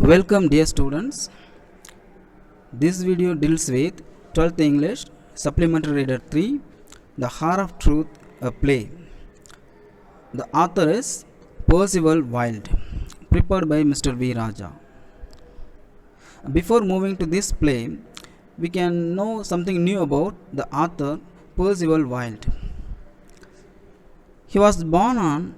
Welcome dear students. This video deals with 12th English Supplementary Reader 3 The Heart of Truth, a play. The author is Percival Wilde, prepared by Mr. V. Raja. Before moving to this play, we can know something new about the author Percival Wilde. He was born on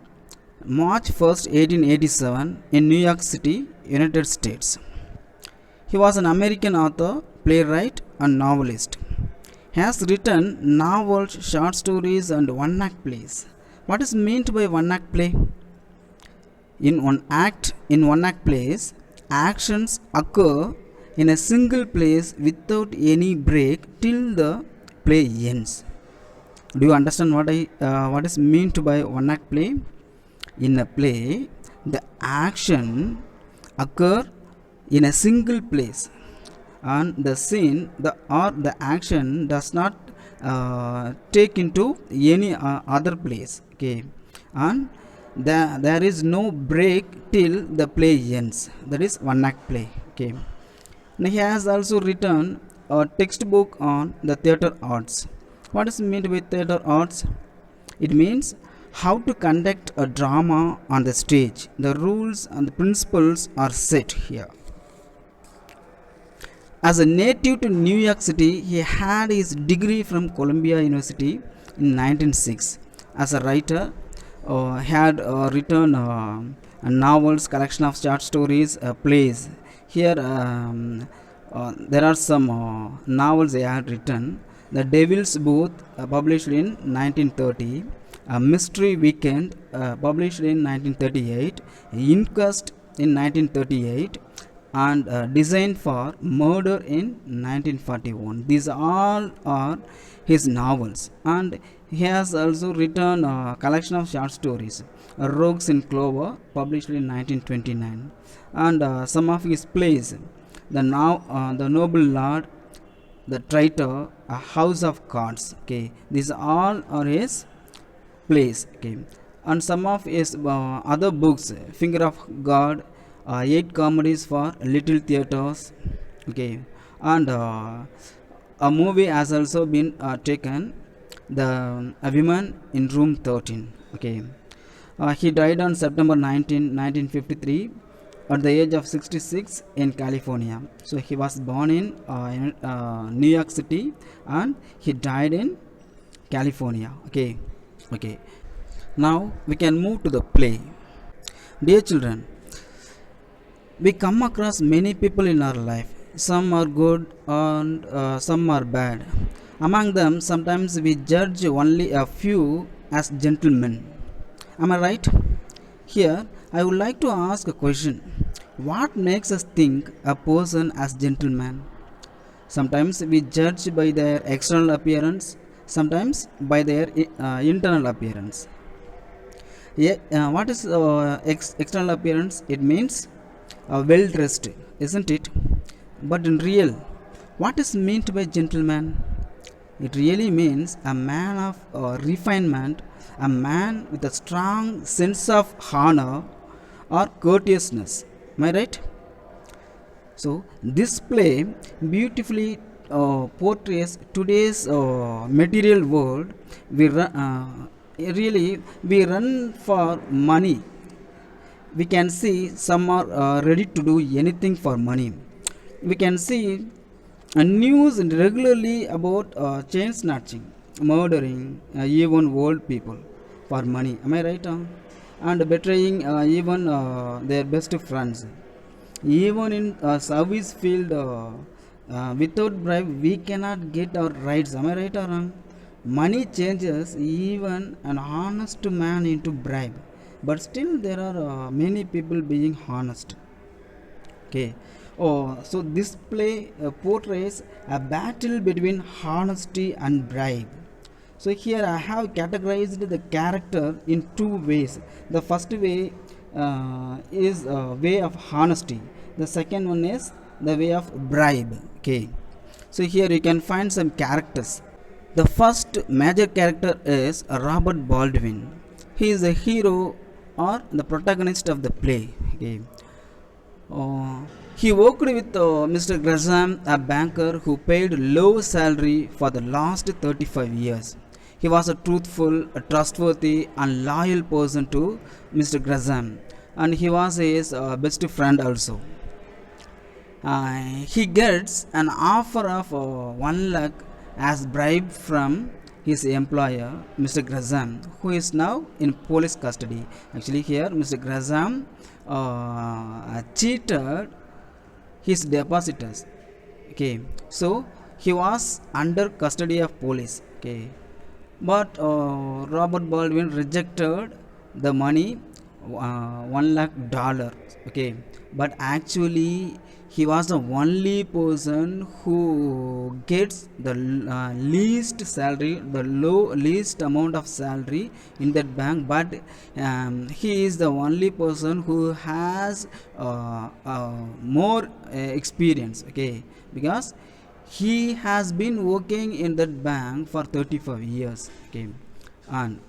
March 1st, 1887 in New York City, United States. He was an American author, playwright and novelist. He has written novels, short stories and one-act plays. What is meant by one-act play? In one-act plays, actions occur in a single place without any break till the play ends. Do you understand what is meant by one-act play? In a play, the action occur in a single place, and the scene or the action does not take into any other place. Okay, and there is no break till the play ends. That is one act play. Okay, and he has also written a textbook on the theatre arts. What is meant by theatre arts? It means how to conduct a drama on the stage. The rules and the principles are set here. As a native to New York City, he had his degree from Columbia University in 1906. As a writer, he had written novels, collection of short stories, plays. Here there are some novels he had written. The Devil's Booth, published in 1930. A Mystery Weekend, published in 1938, Inquest in 1938, and Design for Murder in 1941. These all are his novels, and he has also written a collection of short stories, Rogues in Clover, published in 1929, and some of his plays, The Noble Lord, The Traitor, A House of Cards. Okay, these all are his plays. Okay, and some of his other books, Finger of God, 8 comedies for little theaters. Okay, and a movie has also been taken, A Woman in Room 13. Okay, he died on September 19, 1953 at the age of 66 in California. So he was born in New York City and he died in California. Okay. Now we can move to the play. Dear children, we come across many people in our life. Some are good and some are bad. Among them, sometimes we judge only a few as gentlemen. Am I right? Here, I would like to ask a question. What makes us think a person as gentleman? Sometimes we judge by their external appearance, sometimes by their internal appearance. What is external appearance? It means well dressed, isn't it? But in real, what is meant by gentleman? It really means a man of refinement, a man with a strong sense of honor or courteousness. Am I right? So this play beautifully portrays today's material world. We run for money. We can see some are ready to do anything for money. We can see news regularly about chain snatching, murdering even old people for money. Am I right? And betraying even their best friends. Even in service field, without bribe, we cannot get our rights. Am I right or wrong? Money changes even an honest man into bribe, but still there are many people being honest. Okay. So this play portrays a battle between honesty and bribe. So here I have categorized the character in two ways. The first way is a way of honesty. The second one is the way of bribe. Okay. So here you can find some characters. The first major character is Robert Baldwin. He is the hero or the protagonist of the play. Okay. He worked with Mr. Gresham, a banker who paid low salary for the last 35 years. He was a truthful, a trustworthy, and loyal person to Mr. Gresham, and he was his best friend also. He gets an offer of 1 lakh as bribe from his employer, Mr. Gresham, who is now in police custody. Actually, here Mr. Gresham cheated his depositors. Okay, so he was under custody of police. Okay, but Robert Baldwin rejected the money, 1 lakh dollar. Okay, but actually he was the only person who gets the least salary, the least amount of salary in that bank. But he is the only person who has more experience. Okay, because he has been working in that bank for 35 years. Okay, and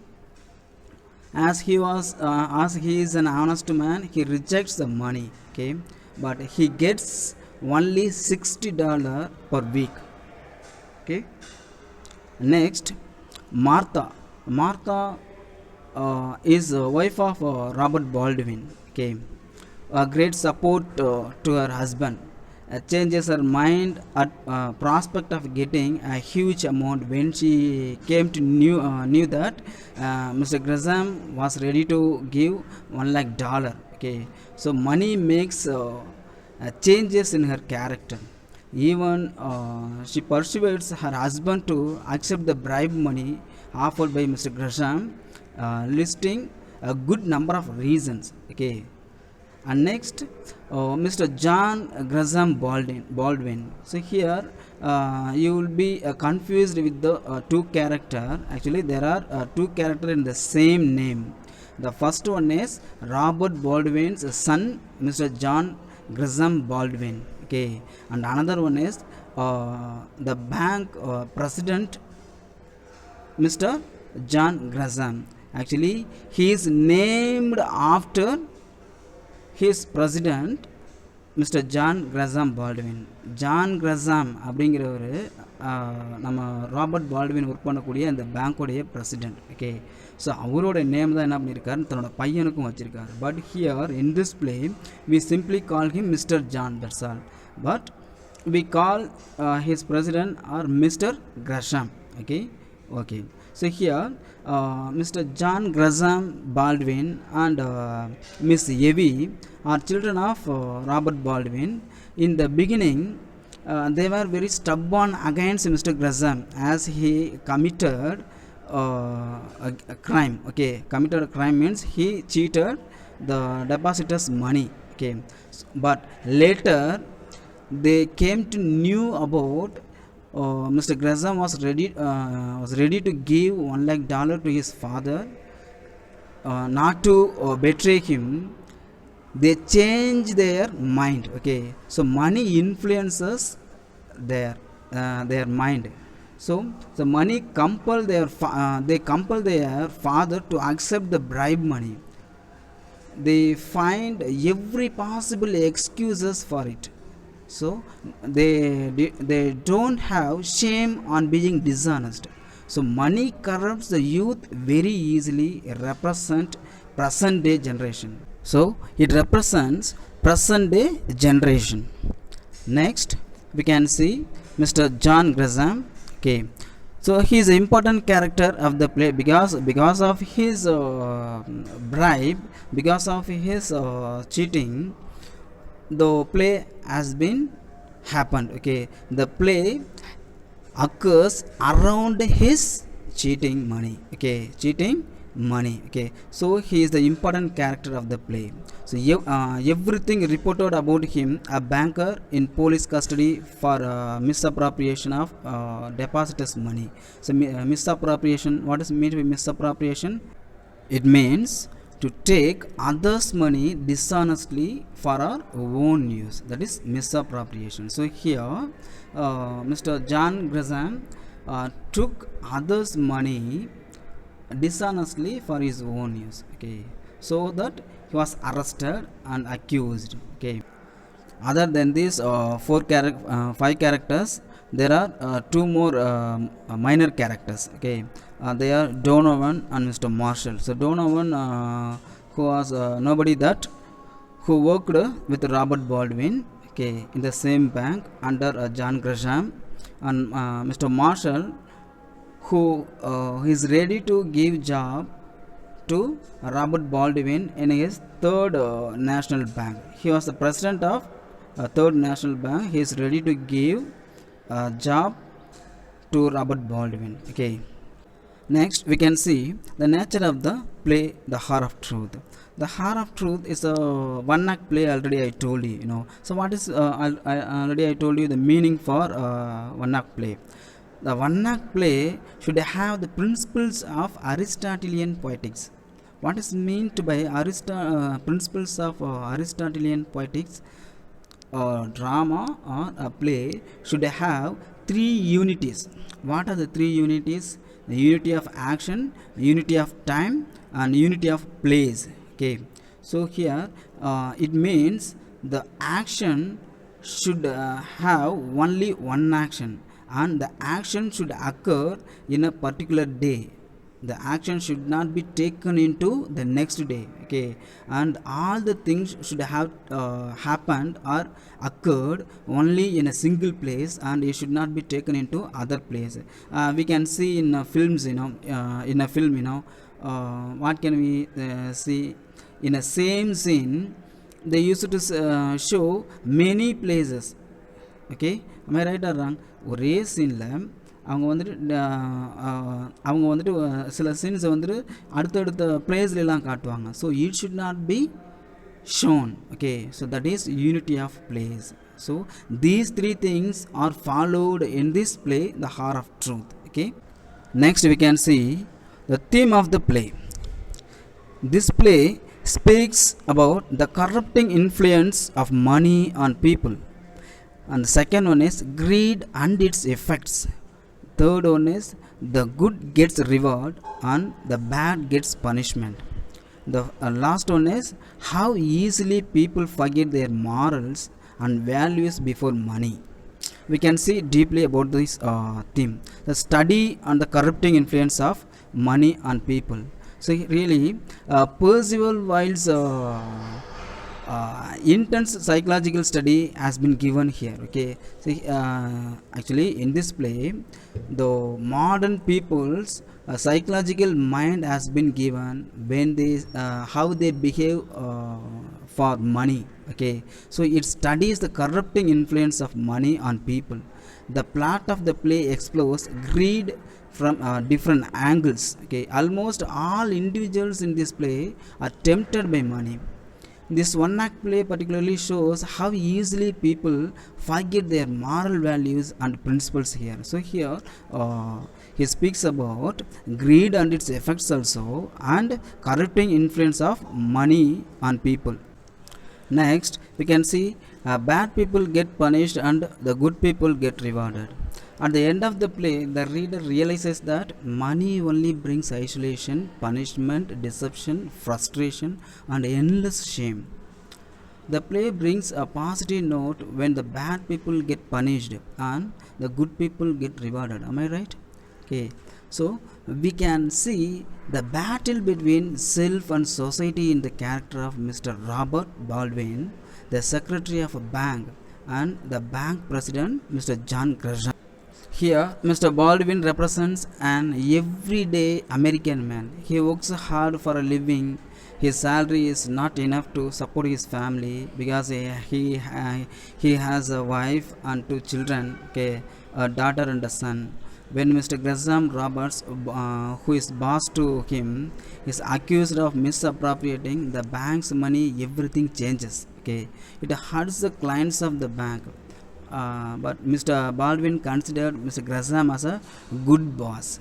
as he is an honest man, he rejects the money. Okay, but he gets only $60 per week. Okay, next, Martha is a wife of Robert Baldwin. Okay, a great support to her husband. Changes her mind at prospect of getting a huge amount when she came to knew that Mr. Gresham was ready to give 1 lakh dollar. Okay, so money makes changes in her character. Even she persuades her husband to accept the bribe money offered by Mr. Gresham, listing a good number of reasons. Okay, and next, Mr. John Gresham Baldwin. So here you will be confused with the two character. Actually, there are two character in the same name. The first one is Robert Baldwin's son, Mr. John Gresham Baldwin. Okay, and another one is the bank president, Mr. John Gresham. Actually, he is named after his president, mister John Gresham Baldwin. John Gresham அப்படிங்கிறவர் நம்ம Robert Baldwin work பண்ணக்கூடிய அந்த பேங்க்கோடைய president. Okay, so அவரோட name தான் என்ன பண்ணியிருக்காரு, தன்னோட பையனுக்கும் வச்சுருக்காரு. But here in this play we simply call him mister John, that's all. But we call his president are mister Gresham. Okay okay, so here Mr. John Gresham Baldwin and Miss Evie are children of Robert Baldwin. In the beginning they were very stubborn against Mr. Gresham as he committed a crime. Okay, committed a crime means he cheated the depositors money. Okay, but later they came to knew about Mr. Gresham was ready to give $1 lakh to his father, not to betray him. They change their mind. Okay, so money influences their mind. So the money they compel their father to accept the bribe money. They find every possible excuses for it. So they don't have shame on being dishonest. So money corrupts the youth very easily. Represent present day generation. So it represents present day generation. Next we can see Mr. John Gresham. Okay, so he is an important character of the play because of his bribe, because of his cheating. The play has been happened. Okay, the play occurs around his cheating money. Okay, cheating money. Okay, so he is the important character of the play. So everything reported about him, a banker in police custody for misappropriation of depositors money. So misappropriation, what does it mean by misappropriation? It means to take others money dishonestly for our own use. That is misappropriation. So here Mr. John Gresham took others money dishonestly for his own use. Okay, so that he was arrested and accused. Okay, Other than these five characters, there are two more minor characters. Okay, they are Donovan and Mr. Marshall. So Donovan, who was nobody that who worked with Robert Baldwin, okay, in the same bank under John Gresham, and Mr. Marshall, who is ready to give job to Robert Baldwin in his third national bank. He was the president of third national bank. He is ready to give a job to Robert Baldwin. Okay. Next, we can see the nature of the play, The Heart of Truth. The Heart of Truth is a one-act play. Already I told you, So what is already I told you the meaning for one-act play. The one-act play should have the principles of Aristotelian poetics. What is meant by principles of Aristotelian poetics? A drama or a play should have three unities. What are the three unities? The unity of action, unity of time, and unity of place. Okay, so here it means the action should have only one action, and the action should occur in a particular day. The action should not be taken into the next day. Okay, and all the things should have happened or occurred only in a single place, and it should not be taken into other place. We can see in films, in a film, what can we see in a same scene? They used to show many places. Okay, am I right or wrong? ஒரே சீனில் அவங்க வந்துட்டு அவங்க வந்துட்டு சில சீன்ஸை வந்துட்டு அடுத்தடுத்த பிளேஸ்லாம் காட்டுவாங்க. So it should not be shown. Okay, so that is unity of place. So these three things are followed in this play, the heart of truth. Okay, next we can see the theme of the play. This play speaks about the corrupting influence of money on people, and the second one is greed and its effects. Third one is the good gets reward and the bad gets punishment. The last one is how easily people forget their morals and values before money. We can see deeply about this theme, the study on the corrupting influence of money on people. So really Percival Wilde's intense psychological study has been given here. Okay, see, actually in this play the modern people's psychological mind has been given when they how they behave for money. Okay, so it studies the corrupting influence of money on people. The plot of the play explores greed from different angles. Okay, almost all individuals in this play are tempted by money. This one act play particularly shows how easily people forget their moral values and principles here. So here he speaks about greed and its effects also, and corrupting influence of money on people. Next we can see bad people get punished and the good people get rewarded. At the end of the play, the reader realizes that money only brings isolation, punishment, deception, frustration, and endless shame. The play brings a positive note when the bad people get punished and the good people get rewarded. Am I right? Okay, so we can see the battle between self and society in the character of Mr. Robert Baldwin, the secretary of a bank, and the bank president, Mr. John Gresham. Here, Mr. Baldwin represents an everyday American man. He works hard for a living. His salary is not enough to support his family because he has a wife and two children, okay, a daughter and a son. When Mr. Gresham Roberts, who is boss to him, is accused of misappropriating the bank's money, everything changes. Okay, it hurts the clients of the bank. But Mr. Baldwin considered Mr. Gresham as a good boss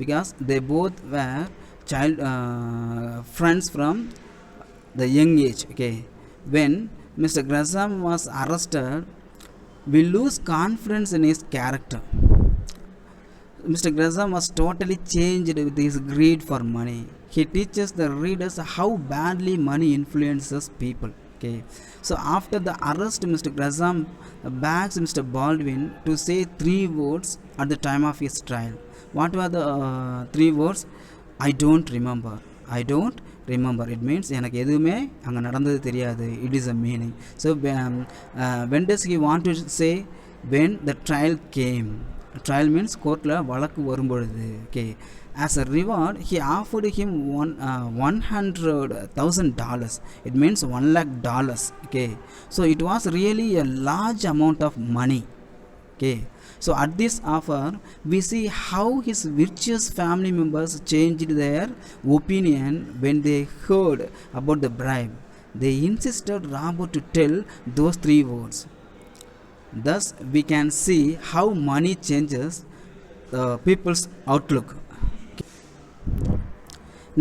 because they both were child friends from the young age. Okay, when Mr. Gresham was arrested, we lose confidence in his character. Mr. Gresham was totally changed with his greed for money. He teaches the readers how badly money influences people. Okay, so after the arrest, Mr. Graham begs Mr. Baldwin to say three words at the time of his trial. What were the three words? I don't remember. I don't remember. It means எனக்கு எதுவுமே அங்கே நடந்தது தெரியாது. It is a meaning. So when does he want to say? When the trial came. Trial means கோர்ட்டில் வழக்கு வரும்பொழுது. Okay, as a reward he offered him $100,000. It means $100,000. Okay, so it was really a large amount of money. Okay, so at this offer we see how his virtuous family members changed their opinion when they heard about the bribe. They insisted Robert to tell those three words. Thus we can see how money changes people's outlook.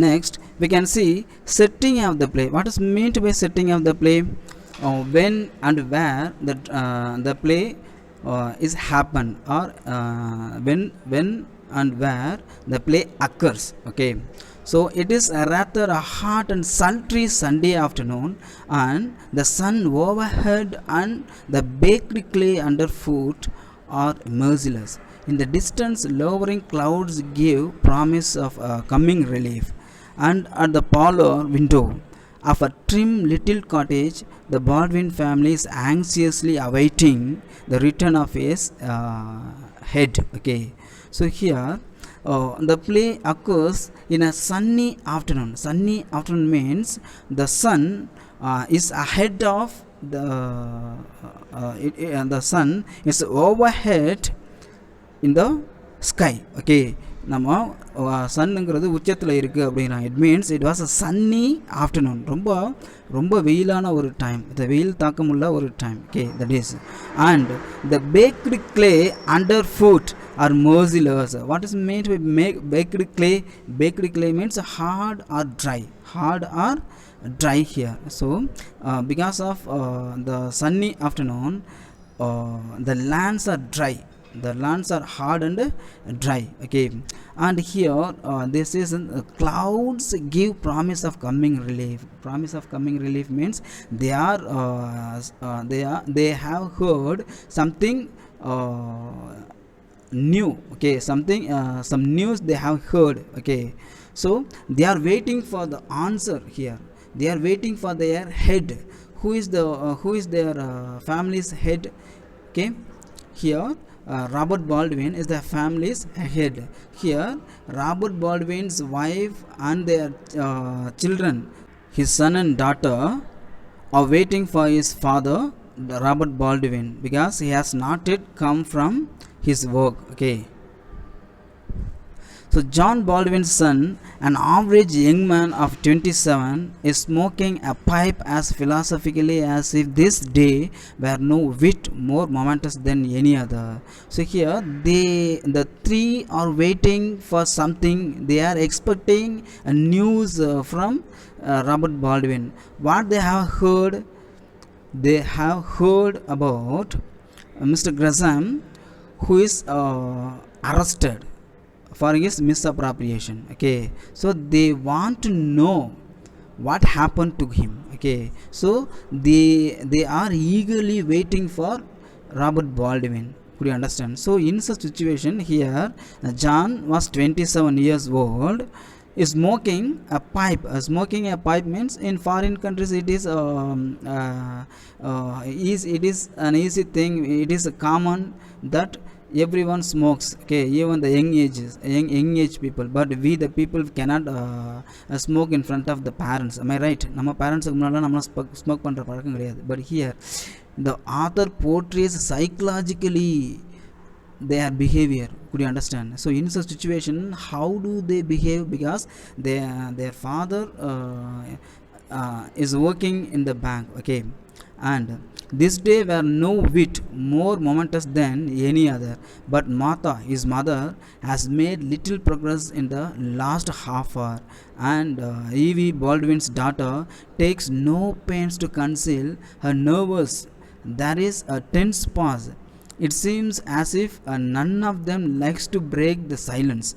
Next we can see setting of the play. What is meant by setting of the play? When and where the play is happen, or when and where the play occurs. Okay, so it is rather a hot and sultry Sunday afternoon, and the sun overhead and the baked clay underfoot are merciless. In the distance, lowering clouds give promise of coming relief, and at the parlor window of a trim little cottage, the Baldwin family is anxiously awaiting the return of his head. Okay, so here the play occurs in a sunny afternoon. Sunny afternoon means the sun is ahead of the sun is overhead in the sky. Okay, நம்ம சன்னுங்கிறது உச்சத்தில் இருக்குது அப்படின்னா it means it was a sunny afternoon. ரொம்ப வெயிலான ஒரு time, இந்த வெயில் தாக்கமுள்ள ஒரு time. Okay, that is and the baked clay under foot are merciless. What is meant by baked clay? Baked clay means hard or dry. Hard or dry here. So because of the sunny afternoon, the lands are dry. The lands are hard and dry. Okay, and here this is clouds give promise of coming relief. Promise of coming relief means they have heard something new. Okay, something some news they have heard. Okay, so they are waiting for the answer here. They are waiting for their head. Who is their family's head? Okay, here Robert Baldwin is the family's head. Here Robert Baldwin's wife and their children, his son and daughter, are waiting for his father Robert Baldwin because he has not yet come from his work. Okay, so John Baldwin's son, an average young man of 27, is smoking a pipe as philosophically as if this day were no whit more momentous than any other. So here the three are waiting for something. They are expecting a news from Robert Baldwin. What they have heard? They have heard about Mr. Graham, who is arrested for his misappropriation. Okay, so they want to know what happened to him. Okay, so they are eagerly waiting for Robert Baldwin. Could you understand? So in such situation here, John was 27 years old, is smoking a pipe. Smoking a pipe means in foreign countries it is it is an easy thing. It is common that everyone smokes. Okay, even the young age people, but we the people cannot smoke in front of the parents. Am I right? நம்ம parents முன்னால நம்ம smoke பண்ற பழக்கம் கிடையாது. But here the author portrays psychologically their behavior. Could you understand? So in such situation, how do they behave? Because their father is working in the bank. Okay, and this day were no whit more momentous than any other, but Martha, his mother, has made little progress in the last half hour, and Evie, Baldwin's daughter, takes no pains to conceal her nervous. There is a tense pause. It seems as if none of them likes to break the silence.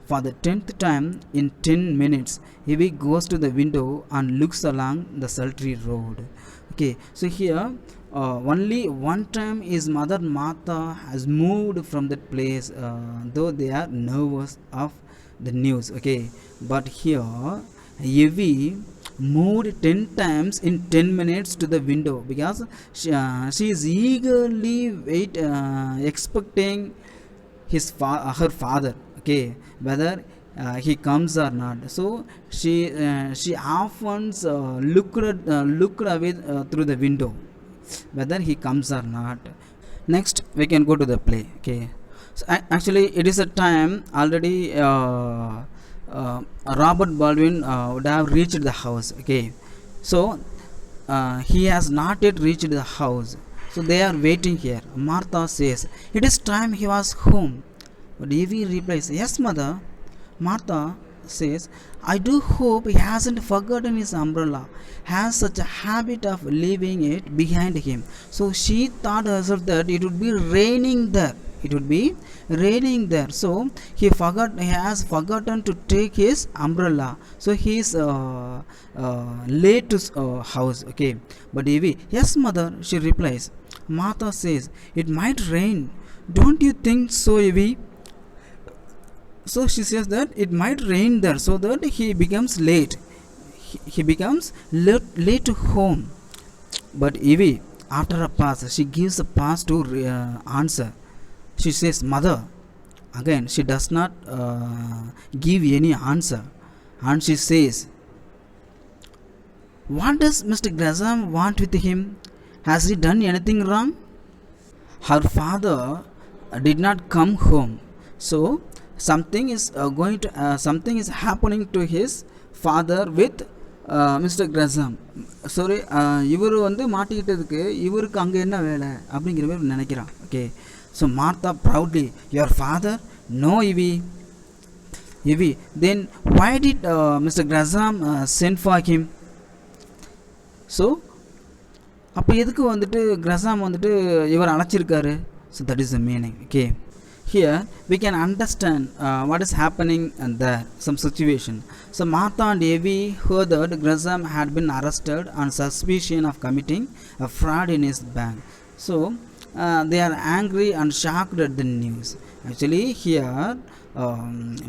For the 10th time in 10 minutes, Evie goes to the window and looks along the sultry road. Okay, so here only one time his mother Martha has moved from that place, though they are nervous of the news. Okay, but here Evie moved 10 times in 10 minutes to the window because she is eagerly expecting her father, okay, whether he comes or not. So she often looked away through the window whether he comes or not. Next we can go to the play. Okay, so actually it is a time already uh, Robert Baldwin would have reached the house. Okay, so he has not yet reached the house, so they are waiting here. Martha says it is time he was home, but Evie replies, yes mother. Martha says, I do hope he hasn't forgotten his umbrella, has such a habit of leaving it behind him. So she thought herself that it would be raining there. It would be raining there. So he has forgotten to take his umbrella. So he is late to house. Okay, but Evie, yes mother, she replies. Martha says, it might rain. Don't you think so, Evie? So she says that it might rain there, so that he becomes late. He becomes late to home. But Evie, after a pause, she gives a pause to answer. She says, mother. Again, she does not give any answer, and she says, what does Mr. Gresham want with him? Has he done anything wrong? Her father did not come home, so something is something is happening to his father with mister Gresham. Sorry, இவர் வந்து மாட்டிக்கிட்டதுக்கு இவருக்கு அங்கே என்ன வேலை அப்படிங்கிற மாதிரி நினைக்கிறான். Okay, so Martha proudly, your father? No Evie. Evie, then why did mister Gresham send for him? So அப்போ எதுக்கு வந்துட்டு கிரசாம் வந்துட்டு இவர் அழைச்சிருக்காரு? So that is the meaning. Okay, here we can understand what is happening there, some situation. So Martha and Evie heard that Gresham had been arrested on suspicion of committing a fraud in his bank. So they are angry and shocked at the news. Actually here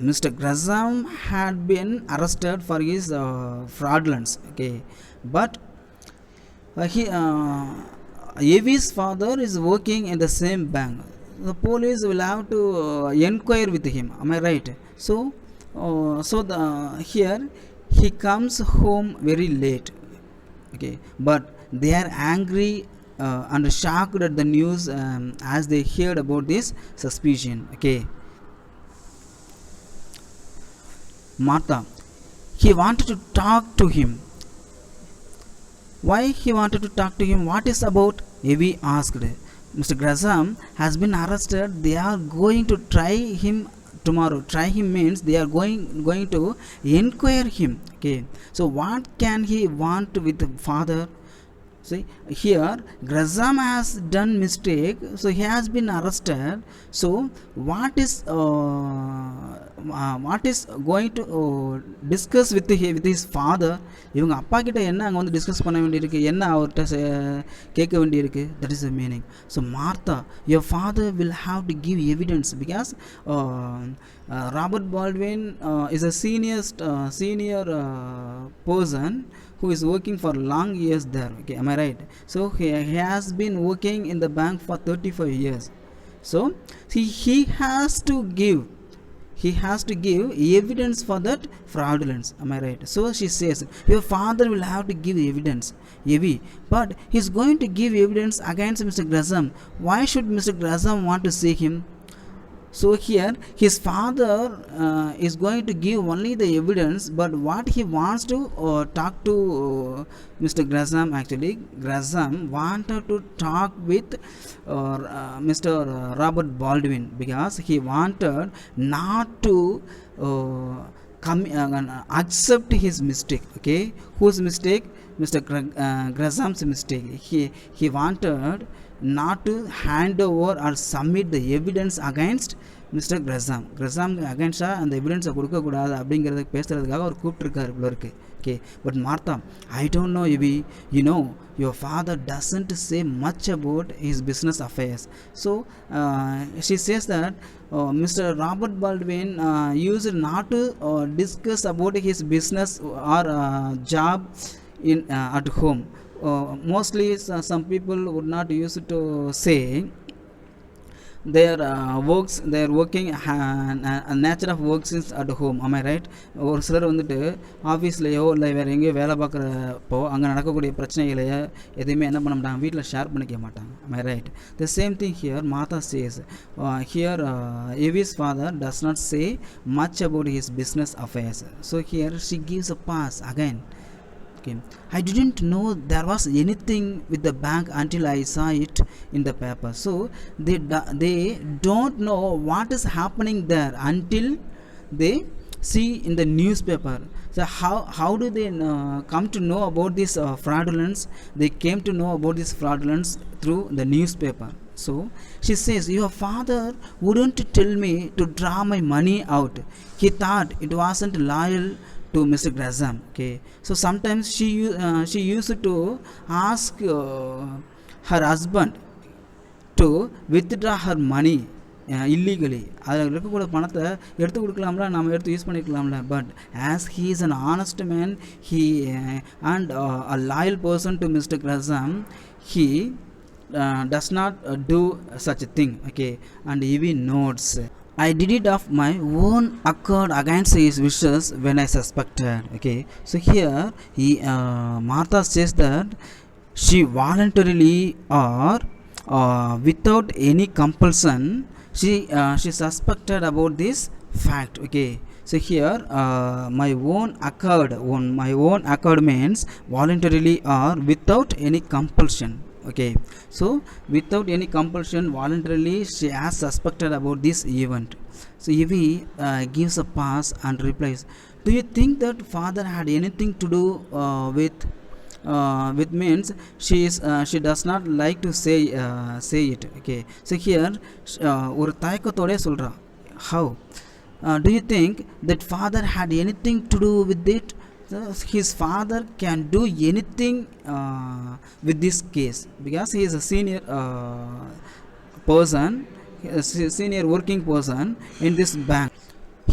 Mr. Gresham had been arrested for his fraudulence. Okay, but Evie's father is working in the same bank. The police will have to inquire with him. Am I right? So here he comes home very late. Okay, but they are angry and shocked at the news as they heard about this suspicion. Okay, Martha, he wanted to talk to him. Why he wanted to talk to him? What is about? Evie asked. Mr. Gresham has been arrested. They are going to try him tomorrow. Try him means they are going to inquire him. Okay, so what can he want with the father? See, here Gresham has done mistake, so he has been arrested. So what is going to discuss with his father? இவங்க அப்பா கிட்ட என்ன அங்கே வந்து discuss பண்ண வேண்டியிருக்கு, என்ன அவர்கிட்ட கேட்க வேண்டியிருக்கு? That is the meaning. So Martha, your father will have to give evidence because Robert Baldwin is a senior person who is working for long years there. Okay, am I right? So he has been working in the bank for 35 years. So he has to give evidence for that fraudulence. Am I right? So she says your father will have to give evidence. Evie, but he's going to give evidence against Mr. Gresham. Why should Mr. Gresham want to see him? So here his father is going to give only the evidence, but what he wants to talk to Mr. Gresham. Actually Gresham wanted to talk with Mr. Robert Baldwin because he wanted not to accept his mistake. Okay, whose mistake? Mr. Gresham's mistake. He wanted not to hand over or submit the evidence against mister Gresham அகேன்ஸ்டாக அந்த எவிடன்ஸை கொடுக்கக்கூடாது அப்படிங்கிறத பேசுகிறதுக்காக அவர் கூப்பிட்டுருக்காரு இவ்வளோ இருக்குது. Okay, but Martha, I don't know if your father doesn't say much about his business affairs. So she says that Mr. Robert Baldwin used not to discuss about his business or job at home. Mostly some people would not use to say their working nature of works is at home. Am I right? ஒரு சிலர் வந்துட்டு ஆஃபீஸ்லேயோ இல்லை வேறு எங்கேயோ வேலை பார்க்குறப்போ அங்கே நடக்கக்கூடிய பிரச்சனைகளையோ எதையுமே என்ன பண்ண மாட்டாங்க, வீட்டில் ஷேர் பண்ணிக்க மாட்டாங்க. Am I right? The same thing here Martha says. Here Evie's father does not say much about his business affairs. So here she gives a pass again. Okay. I didn't know there was anything with the bank until I saw it in the paper. So they don't know what is happening there until they see in the newspaper. So how do they come to know about this fraudulence? They came to know about this fraudulence through the newspaper. So she says, your father wouldn't tell me to draw my money out. He thought it wasn't loyal to Mr. Gresham. Okay, so sometimes she used to ask her husband to withdraw her money illegally. அதில் இருக்கக்கூடிய பணத்தை எடுத்து கொடுக்கலாம்ல, நம்ம எடுத்து use பண்ணிக்கலாம்ல. But as he is an honest man, he and a loyal person to Mr. Gresham, he does not do such a thing. Okay, and he notes, I did it of my own accord against his wishes when I suspected. Okay, so here Martha says that she voluntarily or without any compulsion she suspected about this fact. Okay, so here my own accord means voluntarily or without any compulsion. Okay, so without any compulsion, voluntarily she has suspected about this event. So Evie gives a pass and replies, do you think that father had anything to do with means she does not like to say it. Okay, so here ஒரு தயக்கத்தோட சொல்றா, how do you think that father had anything to do with it? His father can do anything with this case because he is a senior person, senior working person in this bank.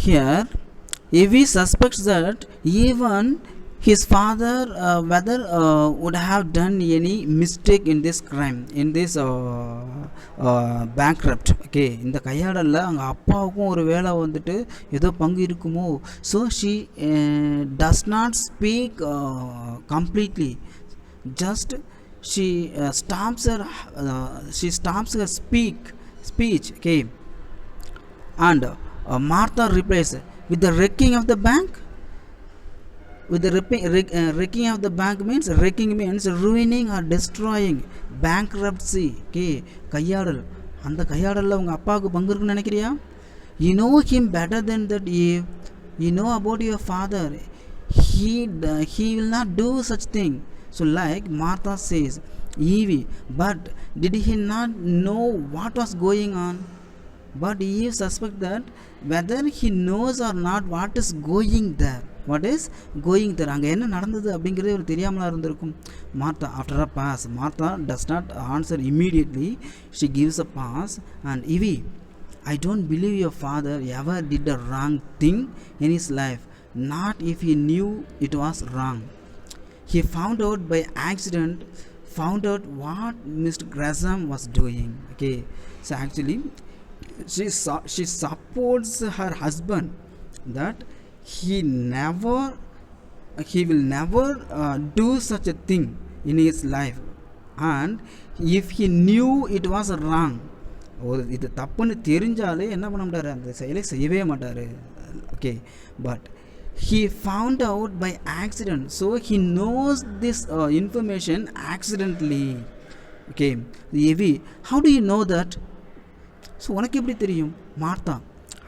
Here if he suspects that even his father whether would have done any mistake in this crime, in this bankrupt. Okay, இந்த கையாடலில் அவங்க அப்பாவுக்கும் ஒரு வேலை வந்துட்டு ஏதோ பங்கு இருக்குமோ. So she does not speak completely, just she stops her speech. Okay, and Martha replies, with the wrecking of the bank. With the wrecking of the bank means ruining or destroying, bankruptcy. Okay, கையாடல், அந்த கையாடலில் உங்கள் அப்பாவுக்கு பங்கு இருக்குன்னு நினைக்கிறியா? You know him better than that. If you know about your father, he will not do such thing. So like Martha says, Evie, but did he not know what was going on? But Eve suspects that whether he knows or not what is going there. அங்கே என்ன நடந்தது அப்படிங்கிறது ஒரு தெரியாமலாம் இருந்திருக்கும். Martha, after a pass, Martha does not answer immediately. She gives a pass and Evie, I don't believe your father ever did a wrong thing in his life, not if he knew it was wrong. He found out by accident, what Mr. Gresham was doing. Okay, so actually she supports her husband that he will never do such a thing in his life, and if he knew it was wrong, இது தப்புன்னு தெரிஞ்சாலே என்ன பண்ண மாட்டாரு, அந்த செயலை செய்யவே மாட்டாரு. Okay, but he found out by accident, so he knows this information accidentally. Okay, Evie, how do you know that? So உனக்கு எப்படி தெரியும்? Martha,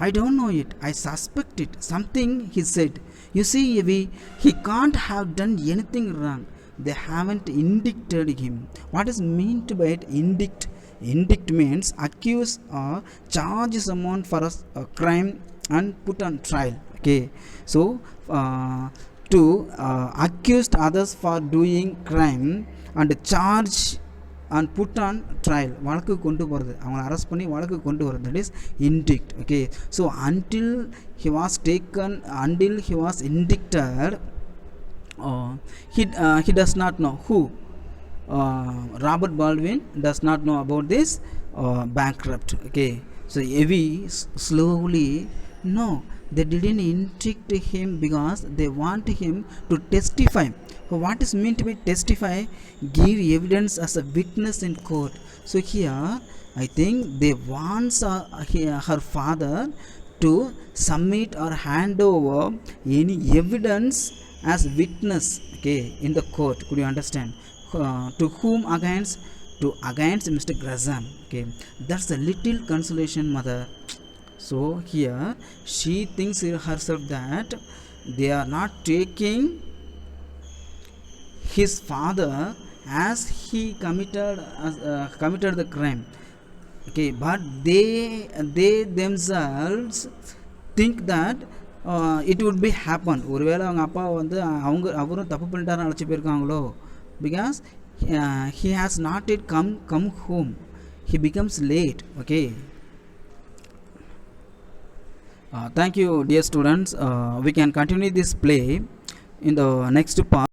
I don't know it, I suspect it, something he said. You see Evie, he can't have done anything wrong. they haven't indicted him. What is meant by it? Indict means accuse or charge someone for a crime and put on trial. Okay, so to accuse others for doing crime and charge and put on trial, வழக்கு கொண்டு போகிறது, அவங்களை arrest பண்ணி வழக்கு கொண்டு வருது, that is indict. Okay, so until he was indicted, he does not know who. Robert Baldwin does not know about this bankrupt. Okay, so Evie slowly, no, they didn't indict him because they want him to testify. So what is meant by testify? Give evidence as a witness in court. So here I think they want her father to submit or hand over any evidence as witness, okay, in the court. Could you understand? To whom? Against Mr. Gresham. Okay, that's a little consolation, mother. So here she thinks herself that they are not taking his father as he committed the crime. Okay, but they themselves think that it would be happen. ஒருவேளை அவங்க அப்பா வந்து அவரும் தப்பு பண்ணிட்டாருன்னு அழைச்சி போயிருக்காங்களோ, because he has not yet come home, he becomes late. Okay, thank you dear students. We can continue this play in the next part.